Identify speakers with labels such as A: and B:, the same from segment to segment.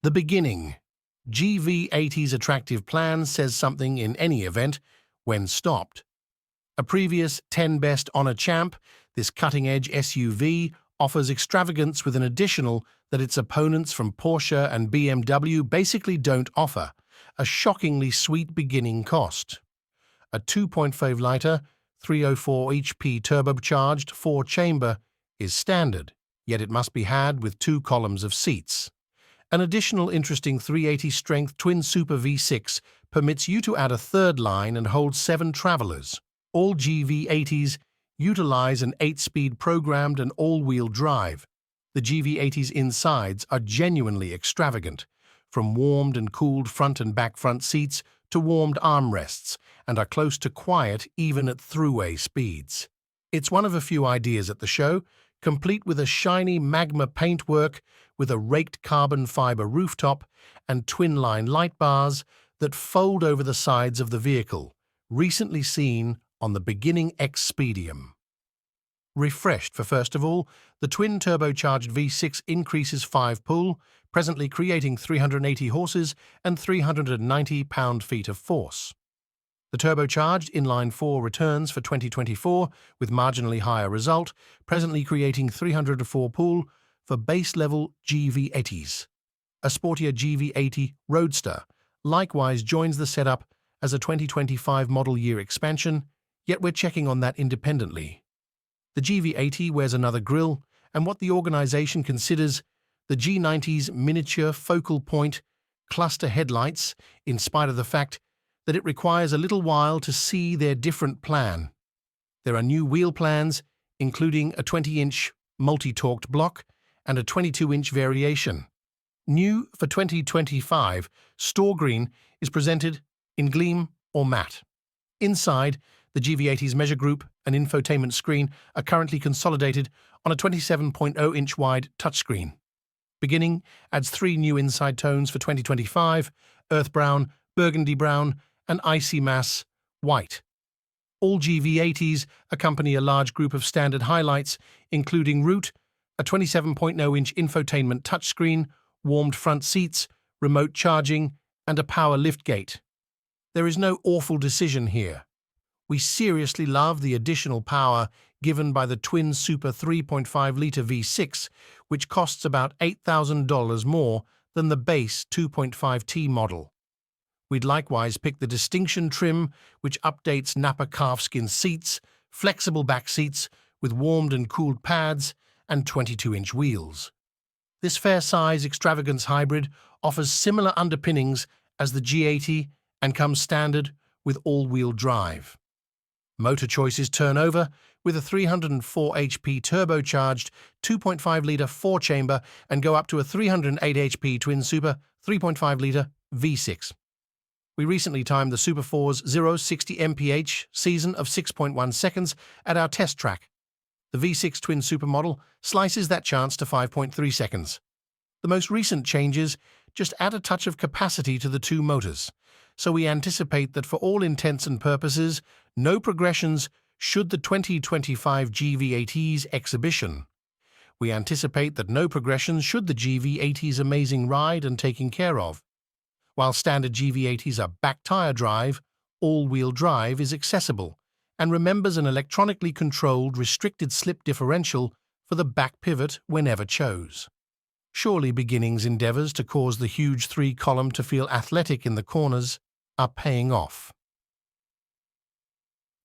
A: The Beginning GV80's attractive plan says something in any event when stopped. A previous 10 best on a champ, this cutting-edge SUV offers extravagance with an additional that its opponents from Porsche and BMW basically don't offer, a shockingly sweet beginning cost. A 2.5-litre, 304 HP turbocharged 4-chamber is standard, yet it must be had with 2 columns of seats. An additional interesting 380-strength twin-super V6 permits you to add a third line and hold 7 travelers. All GV80s utilize an 8-speed programmed and all-wheel drive. The GV80's insides are genuinely extravagant, from warmed and cooled front and back front seats to warmed armrests, and are close to quiet even at throughway speeds. It's one of a few ideas at the show, complete with a shiny magma paintwork with a raked carbon fiber rooftop and twin-line light bars that fold over the sides of the vehicle, recently seen on the Beginning Expedium. Refreshed for first of all, the twin-turbocharged V6 increases 5 pull, presently creating 380 horses and 390 pound-feet of force. The turbocharged inline-4 returns for 2024 with marginally higher result, presently creating 304 pull for base-level GV80s. A sportier GV80 Roadster likewise joins the setup as a 2025 model year expansion, yet we're checking on that independently. The GV80 wears another grille, and what the organization considers the G90's miniature focal point cluster headlights, in spite of the fact that it requires a little while to see their different plan. There are new wheel plans, including a 20-inch multi-torqued block and a 22-inch variation. New for 2025, Store Green is presented in gleam or matte. Inside, the GV80's measure group and infotainment screen are currently consolidated on a 27.0-inch wide touchscreen. Beginning adds 3 new inside tones for 2025, earth brown, burgundy brown, and icy mass white. All GV80s accompany a large group of standard highlights, including Route, a 27.0-inch infotainment touchscreen, warmed front seats, remote charging, and a power liftgate. There is no awful decision here. We seriously love the additional power given by the twin super 3.5-litre V6, which costs about $8,000 more than the base 2.5T model. We'd likewise pick the Distinction trim, which updates Napa calfskin seats, flexible back seats with warmed and cooled pads, and 22-inch wheels. This fair-size extravagance hybrid offers similar underpinnings as the G80 and comes standard with all-wheel drive. Motor choices turn over with a 304 HP turbocharged 2.5-litre 4-chamber and go up to a 308 HP twin-super 3.5-litre V6. We recently timed the Super 4's 0-60 mph season of 6.1 seconds at our test track. The V6 twin super model slices that chance to 5.3 seconds. The most recent changes just add a touch of capacity to the 2 motors, so we anticipate that for all intents and purposes, no progressions should the 2025 GV80's exhibition. We anticipate that no progressions should the GV80's amazing ride and taking care of. While standard GV80s are back-tire drive, all-wheel drive is accessible and remembers an electronically controlled restricted slip differential for the back pivot whenever chose. Surely Beginning's endeavors to cause the huge 3-column to feel athletic in the corners are paying off.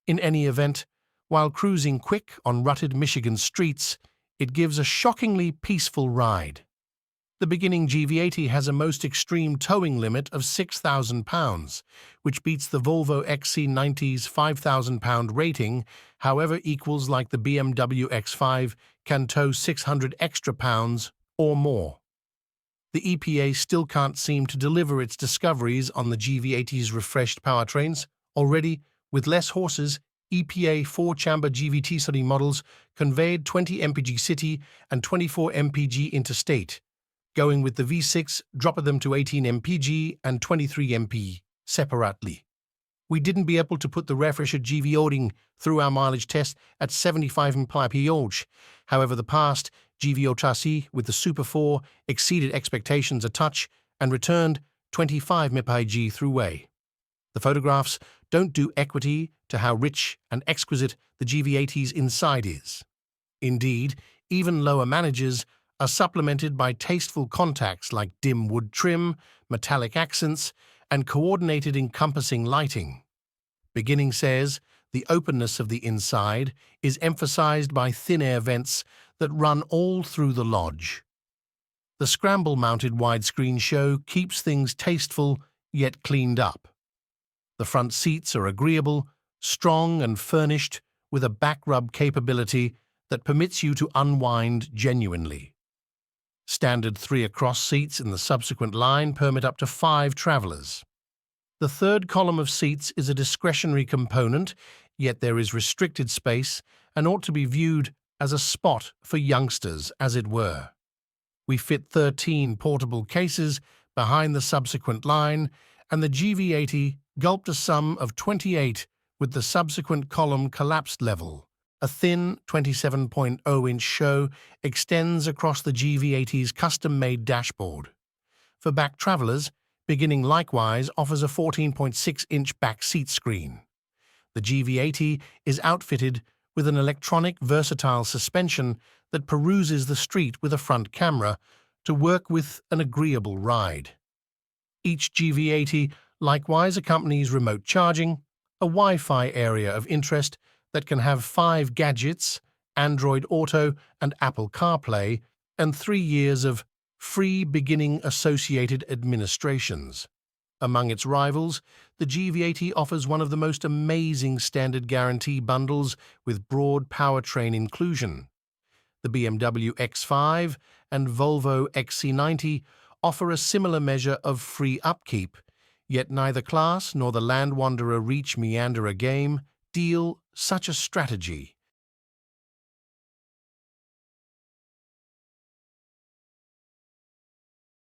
A: In any event, while cruising quick on rutted Michigan streets, it gives a shockingly peaceful ride. The Beginning GV80 has a most extreme towing limit of 6,000 pounds, which beats the Volvo XC90's 5,000 pound rating, however equals like the BMW X5 can tow 600 extra pounds or more. The EPA still can't seem to deliver its discoveries on the GV80's refreshed powertrains. Already, with less horses, EPA 4-chamber GVT study models conveyed 20 mpg city and 24 mpg interstate. Going with the V6 dropped them to 18 mpg and 23 mp separately. We didn't be able to put the refresher GV80 through our mileage test at 75 mph. However, the past GV80 chassis with the Super 4 exceeded expectations a touch and returned 25 mpg through way. The photographs don't do equity to how rich and exquisite the GV80's inside is. Indeed, even lower managers are supplemented by tasteful contacts like dim wood trim, metallic accents, and coordinated encompassing lighting. Beginning says the openness of the inside is emphasized by thin air vents that run all through the lodge. The scramble-mounted widescreen show keeps things tasteful yet cleaned up. The front seats are agreeable, strong and furnished with a back rub capability that permits you to unwind genuinely. Standard 3 across seats in the subsequent line permit up to 5 travelers. The third column of seats is a discretionary component, yet there is restricted space and ought to be viewed as a spot for youngsters, as it were. We fit 13 portable cases behind the subsequent line, and the GV80 gulped a sum of 28 with the subsequent column collapsed level. A thin 27.0-inch show extends across the GV80's custom-made dashboard. For back travelers, Beginning likewise offers a 14.6-inch back seat screen. The GV80 is outfitted with an electronic versatile suspension that peruses the street with a front camera to work with an agreeable ride. Each GV80 likewise accompanies remote charging, a Wi-Fi area of interest that can have 5 gadgets, Android Auto and Apple CarPlay, and 3 years of free Beginning associated administrations. Among its rivals, the GV80 offers one of the most amazing standard guarantee bundles with broad powertrain inclusion. The BMW X5 and Volvo XC90 offer a similar measure of free upkeep, yet neither class nor the Land Wanderer Reach Meanderer game deal such a strategy.